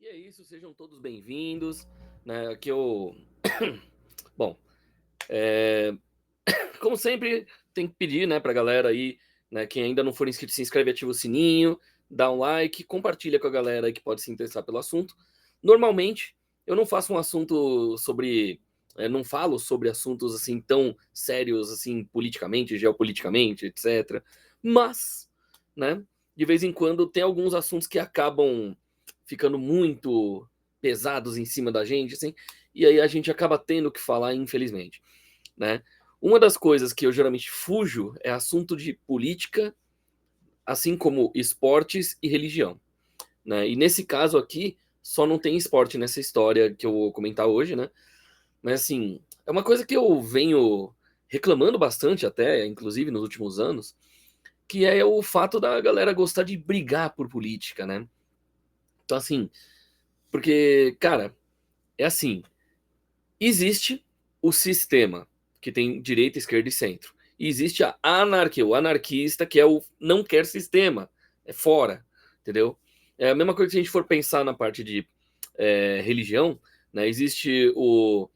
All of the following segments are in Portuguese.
E é isso, sejam todos bem-vindos, né, aqui eu bom, eh, como sempre, tem que pedir, né, pra galera aí, né, quem ainda não for inscrito, se inscreve, ativa o sininho, dá um like, compartilha com a galera aí que pode se interessar pelo assunto. Normalmente, eu não faço um assunto sobre não falo sobre assuntos, assim, tão sérios, assim, politicamente, geopoliticamente, etcétera, mas, né, de vez em quando tem alguns assuntos que acabam ficando muito pesados em cima da gente, assim, e aí a gente acaba tendo que falar, infelizmente, né. Uma das coisas que eu geralmente fujo é assunto de política, assim como esportes e religião, né. E nesse caso aqui, só não tem esporte nessa história que eu vou comentar hoje, né. Mas assim, é uma coisa que eu venho reclamando bastante até, inclusive nos últimos anos, que é o fato da galera gostar de brigar por política, né. Então assim, porque, cara, é assim, existe o sistema, que tem direita, esquerda e centro. E existe a anarquia, o anarquista que é o não quer sistema, é fora, entendeu? É a mesma coisa que se a gente for pensar na parte de, religião, né, existe o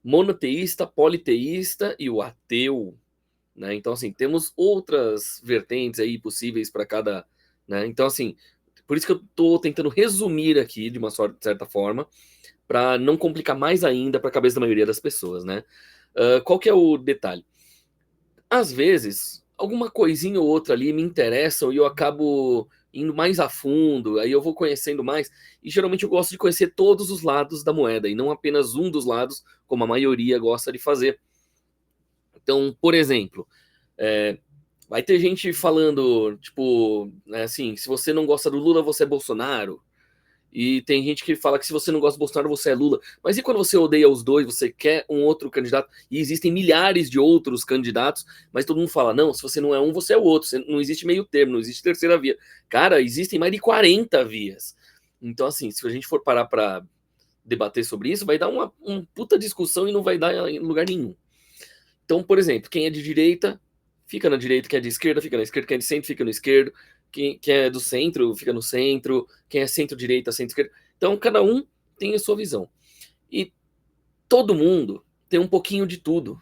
monoteísta, politeísta e o ateu, né, então assim, temos outras vertentes aí possíveis para cada, né, então assim, por isso que eu tô tentando resumir aqui de uma certa forma, para não complicar mais ainda para a cabeça da maioria das pessoas, né. Qual que é o detalhe? Às vezes, alguma coisinha ou outra ali me interessam e eu acabo indo mais a fundo, aí eu vou conhecendo mais, e geralmente eu gosto de conhecer todos os lados da moeda e não apenas um dos lados, como a maioria gosta de fazer. Então, por exemplo, eh, vai ter gente falando, tipo, né, assim: "Se você não gosta do Lula, você é Bolsonaro". E tem gente que fala que se você não gosta do Bolsonaro, você é Lula. Mas e quando você odeia os dois, você quer um outro candidato? E existem milhares de outros candidatos, mas todo mundo fala: não, se você não é um, você é o outro. Não existe meio termo, não existe terceira via. Cara, existem mais de 40 vias. Então, assim, se a gente for parar pra debater sobre isso, vai dar uma puta discussão e não vai dar em lugar nenhum. Então, por exemplo, quem é de direita, fica na direita, quem é de esquerda, fica na esquerda, quem é de centro, fica no esquerdo, quem é do centro, fica no centro, quem é centro-direita, centro-esquerda. Então, cada um tem a sua visão. E todo mundo tem um pouquinho de tudo,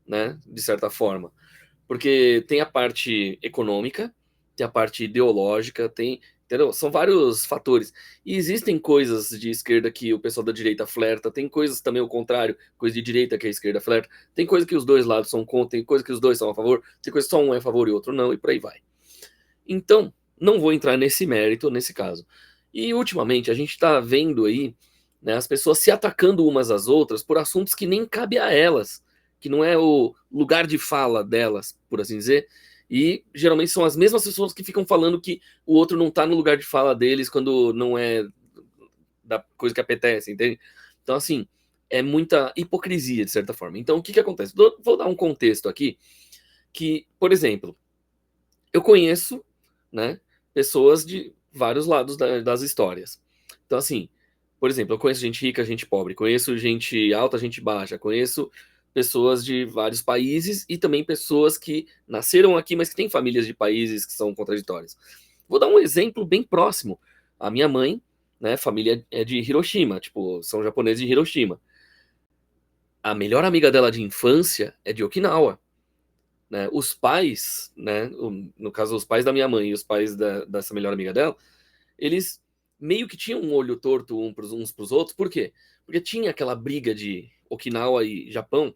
né, de certa forma. Porque tem a parte econômica, tem a parte ideológica, tem, entendeu? São vários fatores. E existem coisas de esquerda que o pessoal da direita flerta, tem coisas também ao contrário, coisa de direita que a esquerda flerta, tem coisa que os dois lados são contra, tem coisa que os dois são a favor, tem coisa que só um é a favor e o outro não, e por aí vai. Então, não vou entrar nesse mérito, nesse caso. E ultimamente a gente tá vendo aí, né, as pessoas se atacando umas às outras por assuntos que nem cabe a elas, que não é o lugar de fala delas, por assim dizer. E geralmente são as mesmas pessoas que ficam falando que o outro não tá no lugar de fala deles quando não é da coisa que apetece, entende? Então, assim, é muita hipocrisia, de certa forma. Então, o que que acontece? Vou dar um contexto aqui, que, por exemplo, eu conheço, né, pessoas de vários lados das histórias. Então, assim, por exemplo, eu conheço gente rica, gente pobre, conheço gente alta, gente baixa, conheço pessoas de vários países e também pessoas que nasceram aqui, mas que têm famílias de países que são contraditórias. Vou dar um exemplo bem próximo. A minha mãe, né, família é de Hiroshima, tipo, são japoneses de Hiroshima. A melhor amiga dela de infância é de Okinawa. Né, os pais, né, no caso os pais da minha mãe e os pais dessa melhor amiga dela, eles meio que tinham um olho torto uns para os outros, por quê? Porque tinha aquela briga de Okinawa e Japão,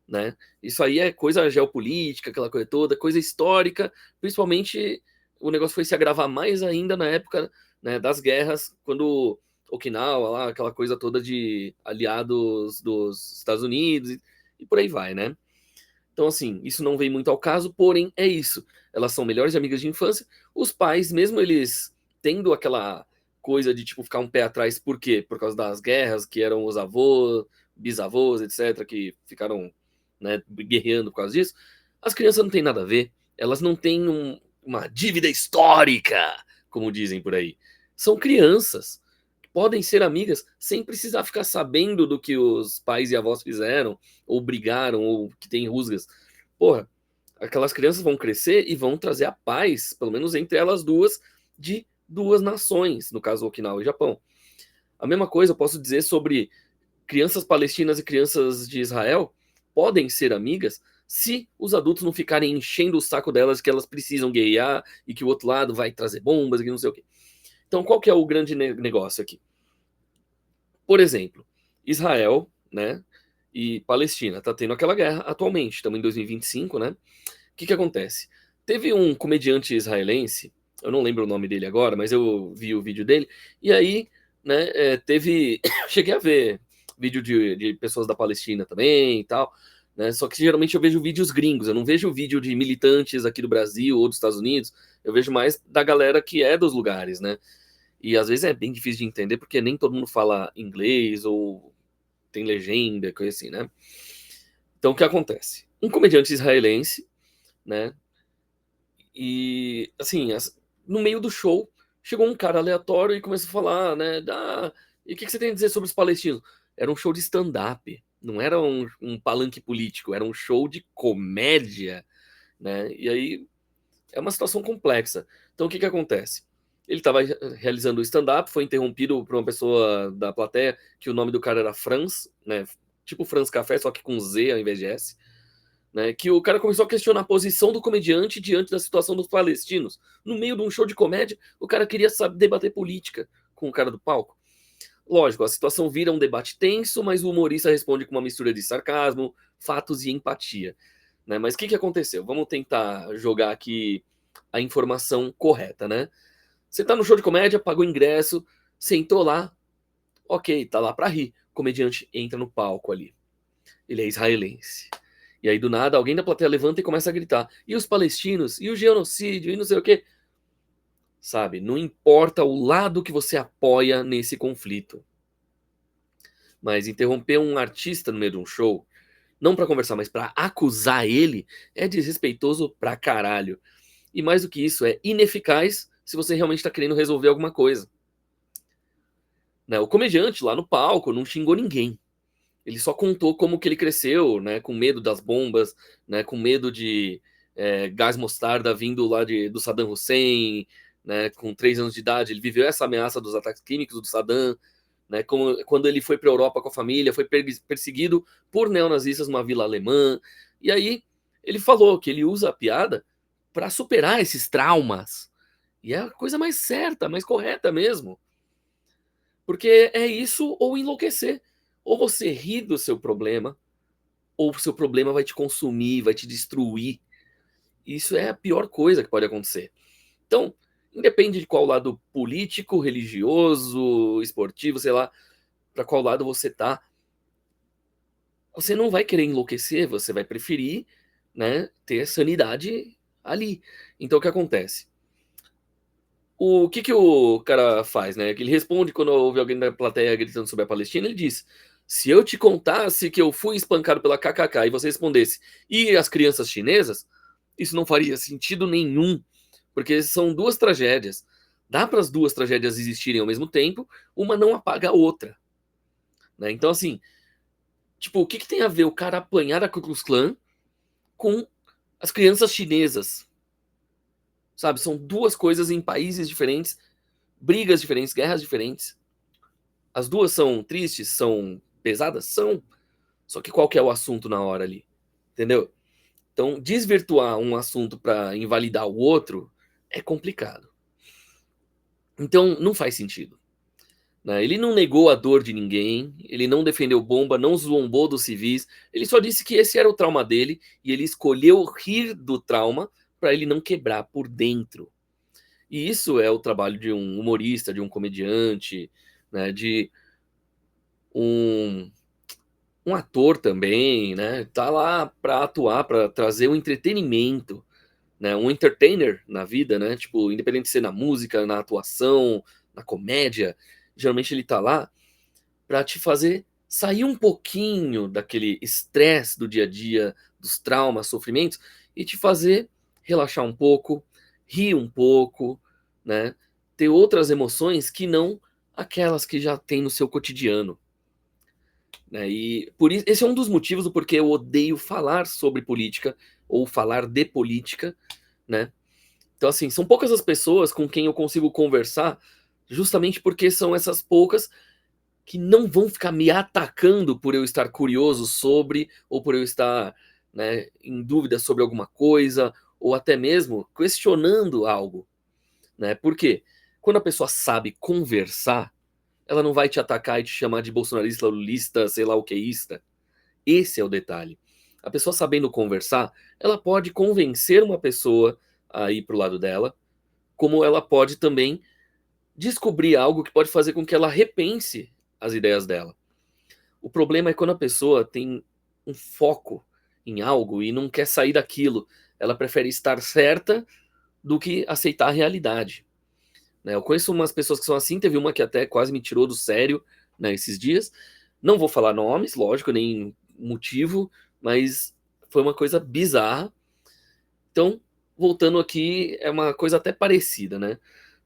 né? Isso aí é coisa geopolítica, aquela coisa toda, coisa histórica, principalmente o negócio foi se agravar mais ainda na época, né, das guerras, quando Okinawa, lá, aquela coisa toda de aliados dos Estados Unidos e por aí vai, né? Então, assim, isso não vem muito ao caso, porém é isso. Elas são melhores amigas de infância. Os pais, mesmo eles tendo aquela coisa de tipo ficar um pé atrás, por quê? Por causa das guerras, que eram os avôs, bisavôs, etc., que ficaram, né, guerreando por causa disso. As crianças não têm nada a ver. Elas não têm uma dívida histórica, como dizem por aí. São crianças. Podem ser amigas sem precisar ficar sabendo do que os pais e avós fizeram, ou brigaram, ou que tem rusgas. Porra, aquelas crianças vão crescer e vão trazer a paz, pelo menos entre elas duas, de duas nações, no caso Okinawa e Japão. A mesma coisa eu posso dizer sobre crianças palestinas e crianças de Israel podem ser amigas se os adultos não ficarem enchendo o saco delas que elas precisam guerrear e que o outro lado vai trazer bombas e não sei o quê. Então, qual que é o grande negócio aqui? Por exemplo, Israel, né, e Palestina, tá tendo aquela guerra atualmente, estamos em 2025, né? O que que acontece? Teve um comediante israelense, eu não lembro o nome dele agora, mas eu vi o vídeo dele, e aí, né, teve. Cheguei a ver vídeo de pessoas da Palestina também e tal, né? Só que geralmente eu vejo vídeos gringos, eu não vejo vídeo de militantes aqui do Brasil ou dos Estados Unidos, eu vejo mais da galera que é dos lugares, né? E às vezes é bem difícil de entender porque nem todo mundo fala inglês ou tem legenda, coisa assim, né? Então o que acontece? Um comediante israelense, né? E assim, no meio do show, chegou um cara aleatório e começou a falar, né? E o que você tem a dizer sobre os palestinos? Era um show de stand-up, não era um palanque político, era um show de comédia, né? E aí é uma situação complexa. Então o que que acontece? Ele estava realizando o stand-up, foi interrompido por uma pessoa da plateia que o nome do cara era Franz, né? Tipo Franz Café, só que com Z ao invés de S, né? Que o cara começou a questionar a posição do comediante diante da situação dos palestinos. No meio de um show de comédia, o cara queria debater política com o cara do palco. Lógico, a situação vira um debate tenso, mas o humorista responde com uma mistura de sarcasmo, fatos e empatia. Né? Mas o que que aconteceu? Vamos tentar jogar aqui a informação correta, né? Você tá no show de comédia, pagou ingresso, sentou lá, ok, tá lá pra rir. O comediante entra no palco ali. Ele é israelense. E aí, do nada, alguém da plateia levanta e começa a gritar. E os palestinos? E o genocídio? E não sei o quê. Sabe? Não importa o lado que você apoia nesse conflito. Mas interromper um artista no meio de um show, não pra conversar, mas pra acusar ele, é desrespeitoso pra caralho. E mais do que isso, é ineficaz se você realmente tá querendo resolver alguma coisa. Né? O comediante lá no palco não xingou ninguém. Ele só contou como que ele cresceu, né, com medo das bombas, né, com medo de gás mostarda vindo lá do Saddam Hussein, né, com 3 anos de idade, ele viveu essa ameaça dos ataques químicos do Saddam, né, quando ele foi para a Europa com a família, foi perseguido por neonazistas numa vila alemã, e aí ele falou que ele usa a piada para superar esses traumas, e é a coisa mais certa, mais correta mesmo. Porque é isso ou enlouquecer. Ou você ri do seu problema, ou o seu problema vai te consumir, vai te destruir. Isso é a pior coisa que pode acontecer. Então, independe de qual lado político, religioso, esportivo, sei lá, para qual lado você tá, você não vai querer enlouquecer, você vai preferir, né, ter sanidade ali. Então, o que acontece? O que que o cara faz, né? Que ele responde quando ouve alguém da plateia gritando sobre a Palestina, ele diz: se eu te contasse que eu fui espancado pela KKK e você respondesse, e as crianças chinesas, isso não faria sentido nenhum, porque são duas tragédias. Dá para as duas tragédias existirem ao mesmo tempo, uma não apaga a outra, né? Então, assim, tipo, o que que tem a ver o cara apanhar a Ku Klux Klan com as crianças chinesas? Sabe? São duas coisas em países diferentes, brigas diferentes, guerras diferentes. As duas são tristes, são pesadas? São. Só que qual que é o assunto na hora ali? Entendeu? Então, desvirtuar um assunto para invalidar o outro é complicado. Então, não faz sentido. Né? Ele não negou a dor de ninguém, ele não defendeu bomba, não zombou dos civis, ele só disse que esse era o trauma dele e ele escolheu rir do trauma para ele não quebrar por dentro. E isso é o trabalho de um humorista, de um comediante, né, de um ator também, né? Tá lá para atuar, para trazer um entretenimento, né? Um entertainer na vida, né? Tipo, independente de ser na música, na atuação, na comédia, geralmente ele tá lá para te fazer sair um pouquinho daquele estresse do dia a dia, dos traumas, sofrimentos e te fazer relaxar um pouco, rir um pouco, né? Ter outras emoções que não aquelas que já tem no seu cotidiano. Né? E por isso, esse é um dos motivos do porquê eu odeio falar sobre política ou falar de política, né? Então, assim, são poucas as pessoas com quem eu consigo conversar, justamente porque são essas poucas que não vão ficar me atacando por eu estar curioso sobre, ou por eu estar, né, em dúvida sobre alguma coisa, ou até mesmo questionando algo, né? Por quê? Quando a pessoa sabe conversar, ela não vai te atacar e te chamar de bolsonarista, lulista, sei lá o queísta. Esse é o detalhe. A pessoa sabendo conversar, ela pode convencer uma pessoa a ir pro lado dela, como ela pode também descobrir algo que pode fazer com que ela repense as ideias dela. O problema é quando a pessoa tem um foco em algo e não quer sair daquilo. Ela prefere estar certa do que aceitar a realidade, né? Eu conheço umas pessoas que são assim, teve uma que até quase me tirou do sério, né, esses dias. Não vou falar nomes, lógico, nem motivo, mas foi uma coisa bizarra. Então, voltando aqui, é uma coisa até parecida, né?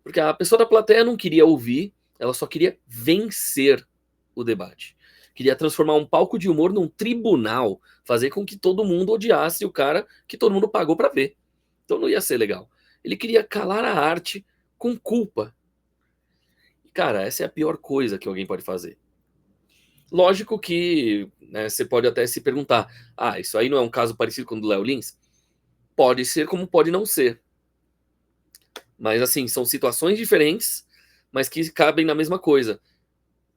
Porque a pessoa da plateia não queria ouvir, ela só queria vencer o debate. Queria transformar um palco de humor num tribunal, fazer com que todo mundo odiasse o cara que todo mundo pagou pra ver. Então não ia ser legal. Ele queria calar a arte com culpa. E, cara, essa é a pior coisa que alguém pode fazer. Lógico que, né, você pode até se perguntar: ah, isso aí não é um caso parecido com o do Léo Lins? Pode ser, como pode não ser. Mas, assim, são situações diferentes, mas que cabem na mesma coisa.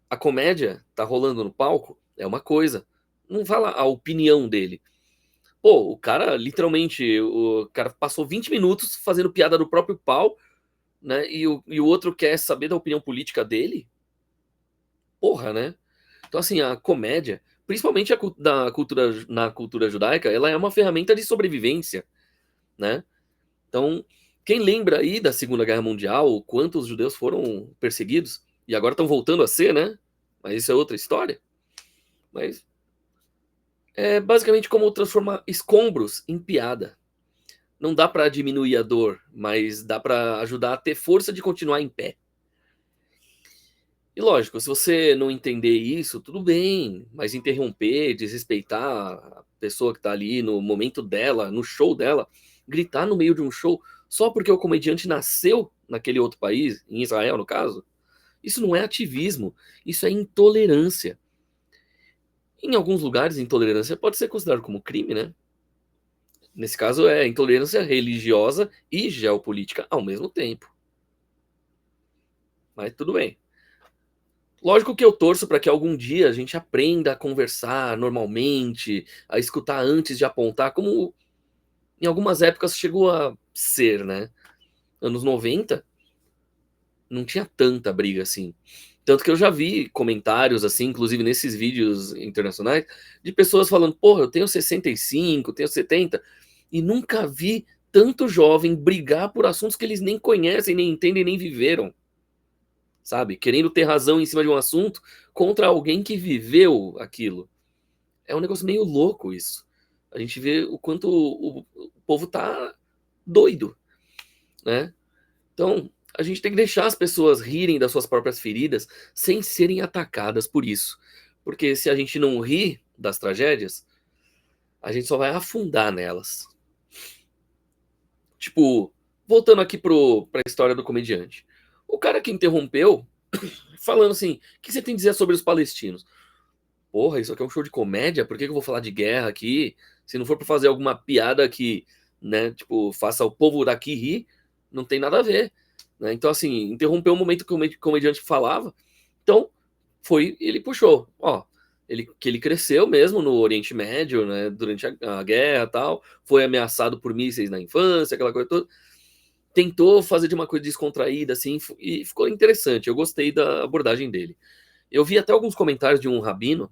A comédia tá rolando no palco, é uma coisa. Não fala a opinião dele. Pô, o cara, literalmente, o cara passou 20 minutos fazendo piada do próprio pau, né? E o outro quer saber da opinião política dele? Porra, né? Então, assim, a comédia, principalmente na cultura judaica, ela é uma ferramenta de sobrevivência, né? Então, quem lembra aí da Segunda Guerra Mundial, o quanto os judeus foram perseguidos, e agora estão voltando a ser, né? Mas isso é outra história. Mas é basicamente como transformar escombros em piada. Não dá pra diminuir a dor, mas dá pra ajudar a ter força de continuar em pé. E lógico, se você não entender isso, tudo bem, mas interromper, desrespeitar a pessoa que tá ali no momento dela, no show dela, gritar no meio de um show só porque o comediante nasceu naquele outro país, em Israel no caso, isso não é ativismo, isso é intolerância. Em alguns lugares, intolerância pode ser considerado como crime, né? Nesse caso é intolerância religiosa e geopolítica ao mesmo tempo. Mas tudo bem. Lógico que eu torço para que algum dia a gente aprenda a conversar normalmente, a escutar antes de apontar, como em algumas épocas chegou a ser, né? Anos 90 não tinha tanta briga assim. Tanto que eu já vi comentários assim, inclusive nesses vídeos internacionais, de pessoas falando: porra, eu tenho 65, tenho 70, e nunca vi tanto jovem brigar por assuntos que eles nem conhecem, nem entendem, nem viveram. Sabe? Querendo ter razão em cima de um assunto contra alguém que viveu aquilo. É um negócio meio louco isso. A gente vê o quanto o povo tá doido, né? Então, a gente tem que deixar as pessoas rirem das suas próprias feridas sem serem atacadas por isso. Porque se a gente não ri das tragédias, a gente só vai afundar nelas. Tipo, voltando aqui pra história do comediante. O cara que interrompeu, falando assim: o que você tem a dizer sobre os palestinos? Porra, isso aqui é um show de comédia? Por que eu vou falar de guerra aqui? Se não for pra fazer alguma piada que, né, tipo, faça o povo daqui rir, não tem nada a ver, né? Então, assim, interrompeu o momento que o comediante falava. Então, ele puxou, ó, que ele cresceu mesmo no Oriente Médio, né, durante a guerra e tal, foi ameaçado por mísseis na infância, aquela coisa toda. Tentou fazer de uma coisa descontraída, assim, e ficou interessante. Eu gostei da abordagem dele. Eu vi até alguns comentários de um rabino,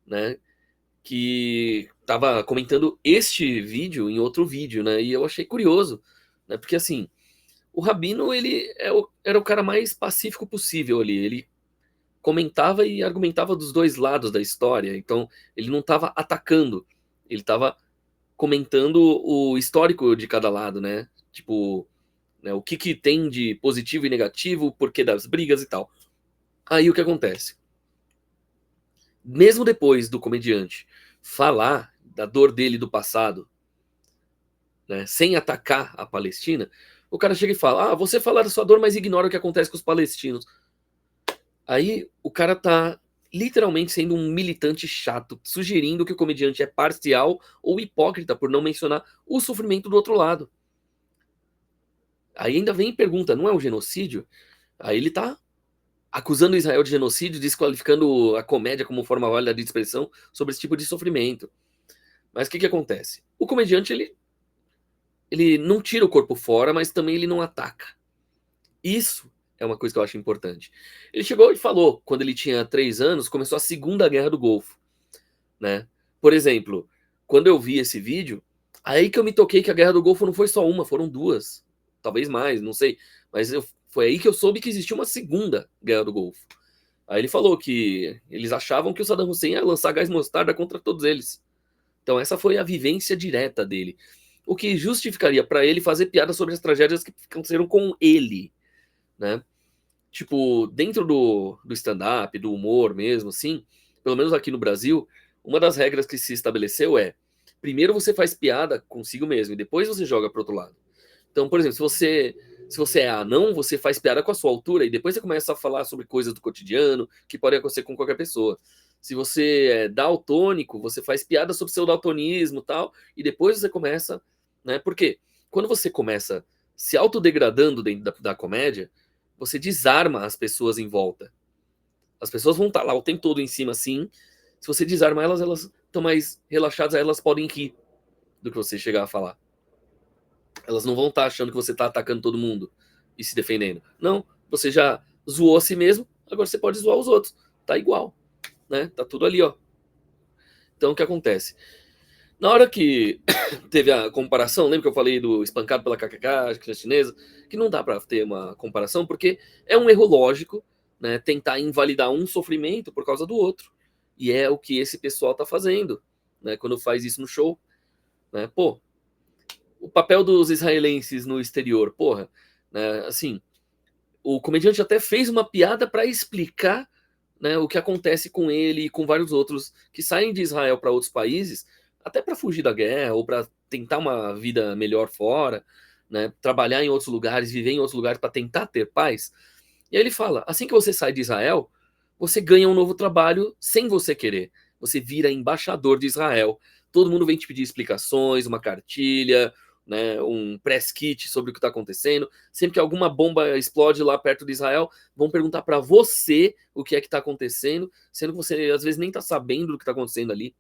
né, que estava comentando este vídeo em outro vídeo, né, e eu achei curioso, né, porque assim, o rabino, ele era o cara mais pacífico possível ali, ele comentava e argumentava dos dois lados da história, então ele não estava atacando, ele estava comentando o histórico de cada lado, né, tipo, né, o que que tem de positivo e negativo, o porquê das brigas e tal. Aí o que acontece? Mesmo depois do comediante falar da dor dele do passado, né, sem atacar a Palestina, o cara chega e fala: ah, você fala da sua dor, mas ignora o que acontece com os palestinos. Aí o cara tá literalmente sendo um militante chato, sugerindo que o comediante é parcial ou hipócrita por não mencionar o sofrimento do outro lado. Aí ainda vem e pergunta: não é um genocídio? Aí ele tá acusando Israel de genocídio, desqualificando a comédia como forma válida de expressão sobre esse tipo de sofrimento. Mas o que que acontece? O comediante, ele não tira o corpo fora, mas também ele não ataca. Isso é uma coisa que eu acho importante. Ele chegou e falou, quando ele tinha 3 anos, começou a Segunda Guerra do Golfo, né? Por exemplo, quando eu vi esse vídeo, aí que eu me toquei que a Guerra do Golfo não foi só uma, foram duas. Talvez mais, não sei. Mas foi aí que eu soube que existia uma segunda Guerra do Golfo. Aí ele falou que eles achavam que o Saddam Hussein ia lançar gás mostarda contra todos eles. Então essa foi a vivência direta dele. O que justificaria para ele fazer piada sobre as tragédias que aconteceram com ele, né? Tipo, dentro do stand-up, do humor mesmo, assim, pelo menos aqui no Brasil, uma das regras que se estabeleceu é: primeiro você faz piada consigo mesmo e depois você joga pro outro lado. Então, por exemplo, se você é anão, você faz piada com a sua altura e depois você começa a falar sobre coisas do cotidiano que podem acontecer com qualquer pessoa. Se você é daltônico, você faz piada sobre seu daltonismo e tal, e depois você começa, né? Porque quando você começa se autodegradando dentro da comédia, você desarma as pessoas em volta. As pessoas vão estar lá o tempo todo em cima assim. Se você desarma elas, elas estão mais relaxadas, aí elas podem rir do que você chegar a falar. Elas não vão estar achando que você está atacando todo mundo e se defendendo. Não, você já zoou a si mesmo, agora você pode zoar os outros. Tá igual, né? Tá tudo ali, ó. Então o que acontece? Na hora que teve a comparação, lembra que eu falei do espancado pela KKK, chinesa, que não dá para ter uma comparação porque é um erro lógico, né? Tentar invalidar um sofrimento por causa do outro. E é o que esse pessoal tá fazendo, né? Quando faz isso no show, né? Pô, o papel dos israelenses no exterior, porra, né? Assim, o comediante até fez uma piada para explicar, né, o que acontece com ele e com vários outros que saem de Israel para outros países, até para fugir da guerra ou para tentar uma vida melhor fora, né, trabalhar em outros lugares, viver em outros lugares para tentar ter paz. E aí ele fala: assim que você sai de Israel, você ganha um novo trabalho sem você querer. Você vira embaixador de Israel. Todo mundo vem te pedir explicações, uma cartilha, né, um press kit sobre o que está acontecendo. Sempre que alguma bomba explode lá perto de Israel, vão perguntar para você o que é que está acontecendo, sendo que você às vezes nem está sabendo do que está acontecendo ali.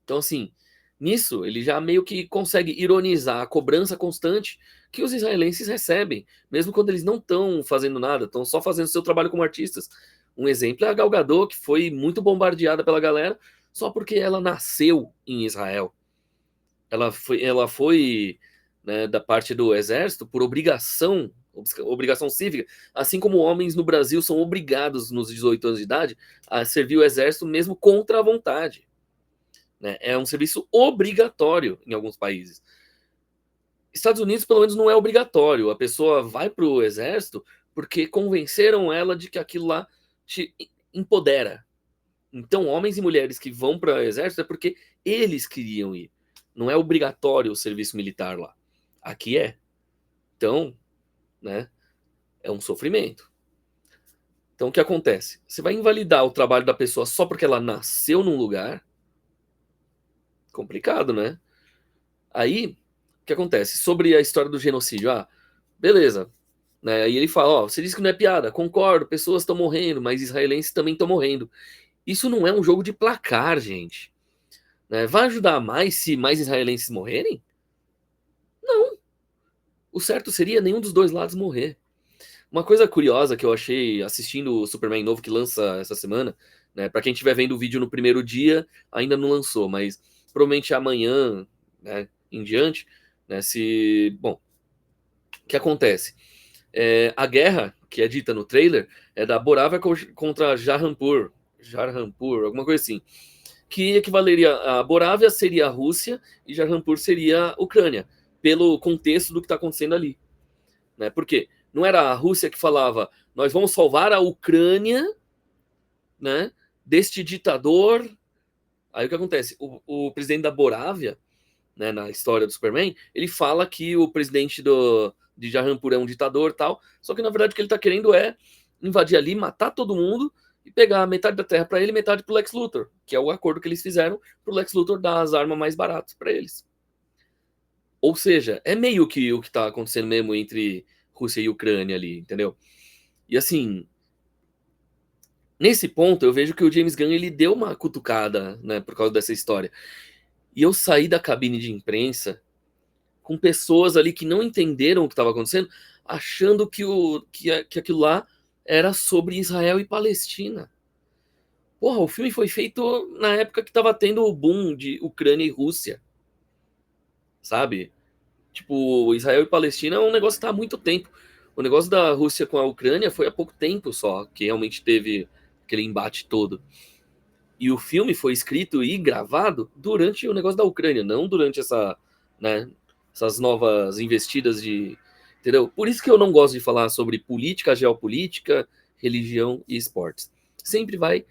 Então, assim, nisso ele já meio que consegue ironizar a cobrança constante que os israelenses recebem, mesmo quando eles não estão fazendo nada, estão só fazendo seu trabalho como artistas. Um exemplo é a Gal Gadot, que foi muito bombardeada pela galera só porque ela nasceu em Israel. Ela foi, né, da parte do exército por obrigação cívica, assim como homens no Brasil são obrigados nos 18 anos de idade a servir o exército mesmo contra a vontade, né? É um serviço obrigatório em alguns países. Estados Unidos, pelo menos, não é obrigatório. A pessoa vai para o exército porque convenceram ela de que aquilo lá te empodera. Então, homens e mulheres que vão para o exército é porque eles queriam ir. Não é obrigatório o serviço militar lá. Aqui é. Então, né, é um sofrimento. Então, o que acontece? Você vai invalidar o trabalho da pessoa só porque ela nasceu num lugar? Complicado, né? Aí, o que acontece? Sobre a história do genocídio, beleza. Né? Aí ele fala, ó, você disse que não é piada, concordo, pessoas estão morrendo, mas israelenses também estão morrendo. Isso não é um jogo de placar, gente. Né? Vai ajudar mais se mais israelenses morrerem? Não. O certo seria nenhum dos dois lados morrer. Uma coisa curiosa que eu achei assistindo o Superman novo que lança essa semana, né? Para quem estiver vendo o vídeo no primeiro dia, ainda não lançou, mas provavelmente amanhã, né, em diante, né? Se, bom, o que acontece? A guerra que é dita no trailer é da Borávia contra Jarhanpur, alguma coisa assim. Que equivaleria a Borávia seria a Rússia e Jarhanpur seria a Ucrânia, pelo contexto do que está acontecendo ali. Né? Por quê? Não era a Rússia que falava: nós vamos salvar a Ucrânia, né, deste ditador. Aí o que acontece? O presidente da Borávia, né, na história do Superman, ele fala que o presidente de Jarhanpur é um ditador tal, só que na verdade o que ele está querendo é invadir ali, matar todo mundo e pegar metade da terra para ele e metade pro Lex Luthor, que é o acordo que eles fizeram pro Lex Luthor dar as armas mais baratas para eles. Ou seja, é meio que o que tá acontecendo mesmo entre Rússia e Ucrânia ali, entendeu? E assim, nesse ponto eu vejo que o James Gunn ele deu uma cutucada, né, por causa dessa história. E eu saí da cabine de imprensa com pessoas ali que não entenderam o que estava acontecendo, achando que aquilo lá era sobre Israel e Palestina. Porra, o filme foi feito na época que tava tendo o boom de Ucrânia e Rússia, sabe? Tipo, Israel e Palestina é um negócio que tá há muito tempo. O negócio da Rússia com a Ucrânia foi há pouco tempo só, que realmente teve aquele embate todo. E o filme foi escrito e gravado durante o negócio da Ucrânia, não durante né, essas novas investidas de. Entendeu? Por isso que eu não gosto de falar sobre política, geopolítica, religião e esportes. Sempre vai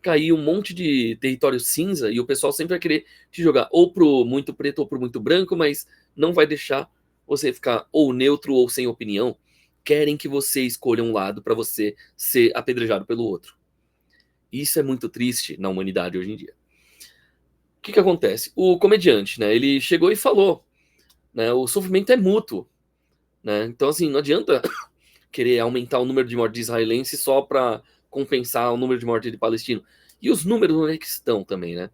cair um monte de território cinza e o pessoal sempre vai querer te jogar ou pro muito preto ou pro muito branco, mas não vai deixar você ficar ou neutro ou sem opinião. Querem que você escolha um lado para você ser apedrejado pelo outro. Isso é muito triste na humanidade hoje em dia. O que acontece? O comediante, né? Ele chegou e falou, né? O sofrimento é mútuo, né? Então assim, não adianta querer aumentar o número de mortes de israelenses só para compensar o número de mortes de palestino. E os números onde é que estão também, né?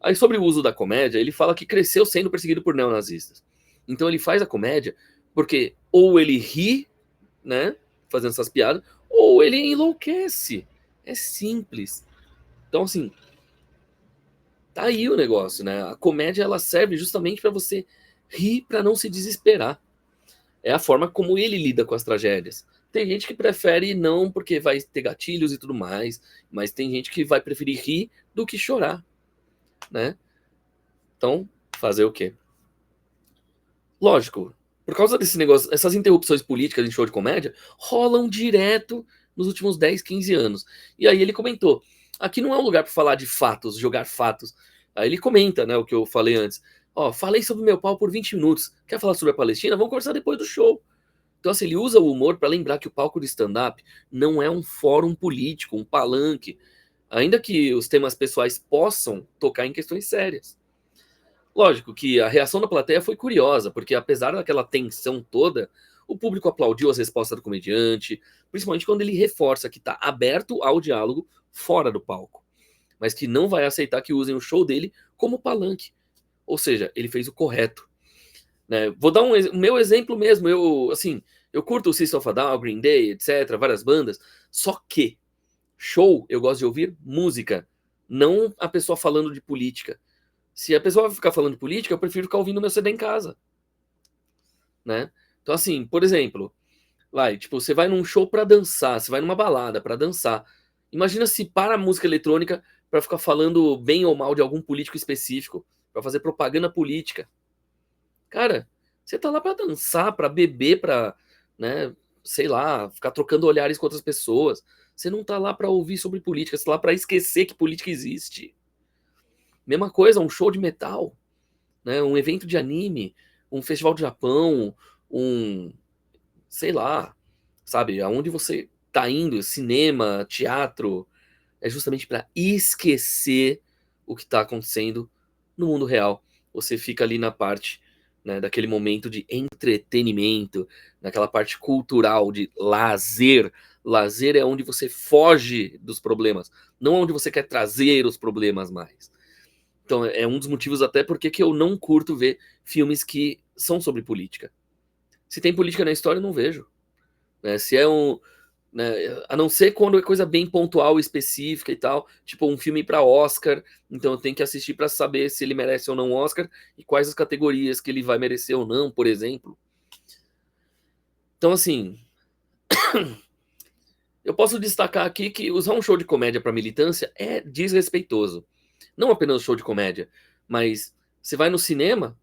Aí sobre o uso da comédia, ele fala que cresceu sendo perseguido por neonazistas. Então ele faz a comédia porque ou ele ri, né, fazendo essas piadas, ou ele enlouquece. É simples. Então assim, tá aí o negócio, né? A comédia ela serve justamente para você rir para não se desesperar. É a forma como ele lida com as tragédias. Tem gente que prefere não porque vai ter gatilhos e tudo mais, mas tem gente que vai preferir rir do que chorar, né? Então, fazer o quê? Lógico, por causa desse negócio, essas interrupções políticas em show de comédia rolam direto nos últimos 10, 15 anos. E aí ele comentou: aqui não é um lugar para falar de fatos, jogar fatos. Aí ele comenta, né, o que eu falei antes. Ó, falei sobre meu pau por 20 minutos. Quer falar sobre a Palestina? Vamos conversar depois do show. Então, assim, ele usa o humor para lembrar que o palco de stand-up não é um fórum político, um palanque, ainda que os temas pessoais possam tocar em questões sérias. Lógico que a reação da plateia foi curiosa, porque apesar daquela tensão toda, o público aplaudiu as respostas do comediante, principalmente quando ele reforça que está aberto ao diálogo fora do palco, mas que não vai aceitar que usem o show dele como palanque. Ou seja, ele fez o correto. Né? Vou dar o meu exemplo mesmo. Eu curto o System of a Down, Green Day, etc., várias bandas. Só que show eu gosto de ouvir música, não a pessoa falando de política. Se a pessoa vai ficar falando de política, eu prefiro ficar ouvindo meu CD em casa, né? Então, assim, por exemplo, tipo, você vai num show pra dançar, você vai numa balada pra dançar. Imagina se para a música eletrônica pra ficar falando bem ou mal de algum político específico, pra fazer propaganda política. Cara, você tá lá pra dançar, pra beber, pra, né, sei lá, ficar trocando olhares com outras pessoas. Você não tá lá pra ouvir sobre política, você tá lá pra esquecer que política existe. Mesma coisa, um show de metal, né, um evento de anime, um festival de Japão, um, sei lá, sabe, aonde você tá indo, cinema, teatro, é justamente para esquecer o que tá acontecendo no mundo real. Você fica ali na parte, né, daquele momento de entretenimento, naquela parte cultural de lazer. Lazer é onde você foge dos problemas, não onde você quer trazer os problemas mais. Então é um dos motivos até porque que eu não curto ver filmes que são sobre política. Se tem política na história, eu não vejo. Né? Se é um. Né, a não ser quando é coisa bem pontual, específica e tal, tipo um filme para Oscar, então eu tenho que assistir para saber se ele merece ou não Oscar e quais as categorias que ele vai merecer ou não, por exemplo. Então, assim, eu posso destacar aqui que usar um show de comédia para militância é desrespeitoso. Não apenas show de comédia, mas você vai no cinema,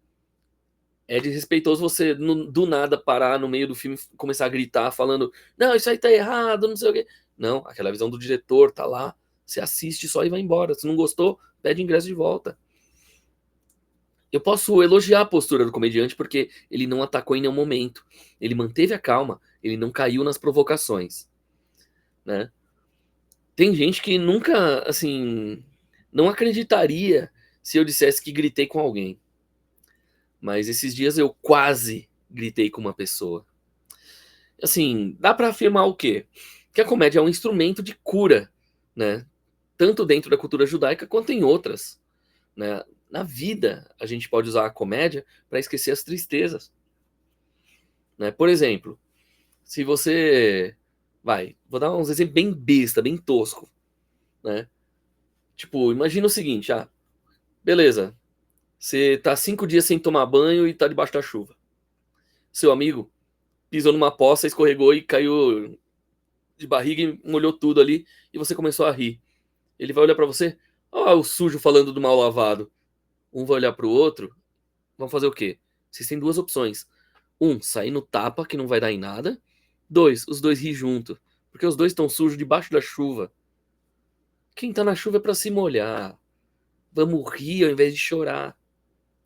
é desrespeitoso você do nada parar no meio do filme e começar a gritar falando, não, isso aí tá errado, não sei o quê. Não, aquela visão do diretor tá lá, você assiste só e vai embora. Se não gostou, pede ingresso de volta. Eu posso elogiar a postura do comediante porque ele não atacou em nenhum momento. Ele manteve a calma, ele não caiu nas provocações. né? Tem gente que nunca, assim, não acreditaria se eu dissesse que gritei com alguém. Mas esses dias eu quase gritei com uma pessoa. Assim, dá pra afirmar o quê? Que a comédia é um instrumento de cura, né? Tanto dentro da cultura judaica quanto em outras, né? Na vida, a gente pode usar a comédia para esquecer as tristezas, né? Por exemplo, se você vou dar uns exemplos bem besta, bem tosco, né? Tipo, imagina o seguinte, beleza, você tá 5 dias sem tomar banho e tá debaixo da chuva. Seu amigo pisou numa poça, escorregou e caiu de barriga e molhou tudo ali e você começou a rir. Ele vai olhar pra você, ó, o sujo falando do mal lavado. Um vai olhar pro outro, vão fazer o quê? Vocês têm duas opções. Um, sair no tapa, que não vai dar em nada. Dois, os dois rir junto. Porque os dois estão sujos debaixo da chuva. Quem tá na chuva é pra se molhar. Vamos rir ao invés de chorar.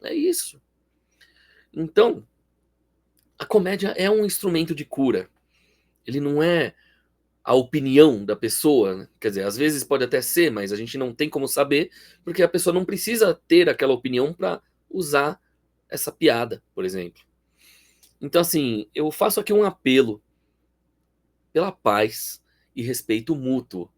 É isso. Então, a comédia é um instrumento de cura. Ele não é a opinião da pessoa, né? Quer dizer, às vezes pode até ser, mas a gente não tem como saber, porque a pessoa não precisa ter aquela opinião para usar essa piada, por exemplo. Então, assim, eu faço aqui um apelo pela paz e respeito mútuo.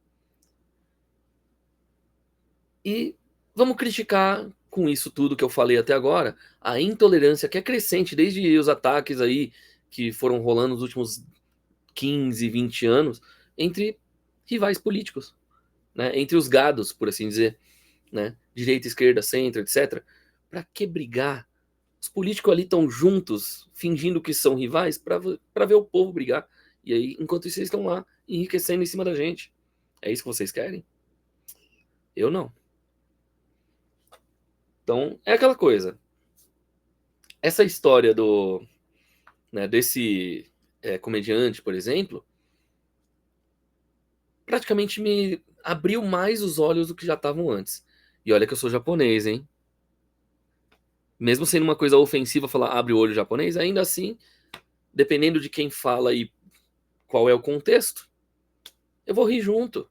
E vamos criticar com isso tudo que eu falei até agora, a intolerância que é crescente desde os ataques aí que foram rolando nos últimos 15, 20 anos entre rivais políticos, né? Entre os gados, por assim dizer, né? Direita, esquerda, centro, etc. Para que brigar? Os políticos ali estão juntos, fingindo que são rivais, para ver o povo brigar. E aí, enquanto isso, eles estão lá enriquecendo em cima da gente. É isso que vocês querem? Eu não. Então, é aquela coisa. Essa história desse comediante, por exemplo, praticamente me abriu mais os olhos do que já estavam antes. E olha que eu sou japonês, hein? Mesmo sendo uma coisa ofensiva falar abre o olho japonês, ainda assim, dependendo de quem fala e qual é o contexto, eu vou rir junto.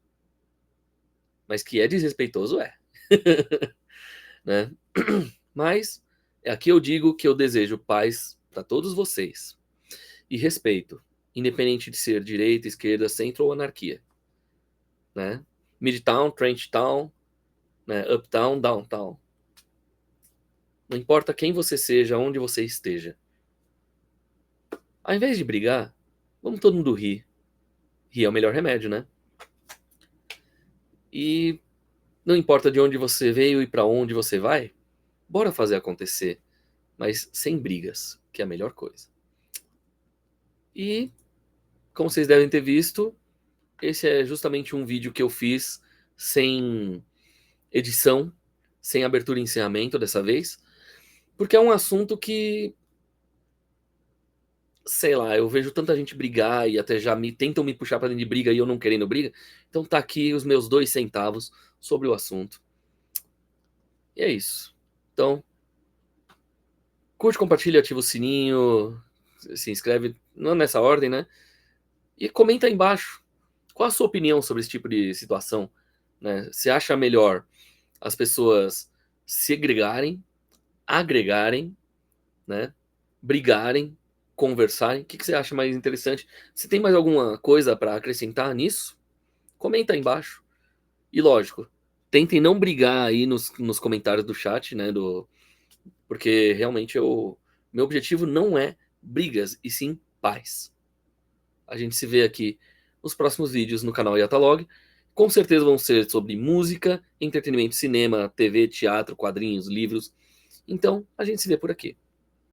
Mas que é desrespeitoso, é. Né? Mas aqui eu digo que eu desejo paz para todos vocês. E respeito, independente de ser direita, esquerda, centro ou anarquia. Né? Midtown, Trenchtown, né? Uptown, Downtown. Não importa quem você seja, onde você esteja. Ao invés de brigar, vamos todo mundo rir. Rir é o melhor remédio, né? E não importa de onde você veio e para onde você vai, bora fazer acontecer, mas sem brigas, que é a melhor coisa. E, como vocês devem ter visto, esse é justamente um vídeo que eu fiz sem edição, sem abertura e encerramento dessa vez, porque é um assunto que, sei lá, eu vejo tanta gente brigar e até já tentam me puxar para dentro de briga e eu não querendo briga. Então tá aqui os meus 2 centavos sobre o assunto. E é isso. Então, curte, compartilha, ativa o sininho, se inscreve, não nessa ordem, né? E comenta aí embaixo. Qual a sua opinião sobre esse tipo de situação? Né? Você acha melhor as pessoas segregarem, agregarem, né? Brigarem, conversarem? O que você acha mais interessante? Você tem mais alguma coisa para acrescentar nisso? Comenta aí embaixo. E lógico, tentem não brigar aí nos comentários do chat, né? Porque realmente meu objetivo não é brigas, e sim paz. A gente se vê aqui nos próximos vídeos no canal Yatalog. Com certeza vão ser sobre música, entretenimento, cinema, TV, teatro, quadrinhos, livros. Então, a gente se vê por aqui.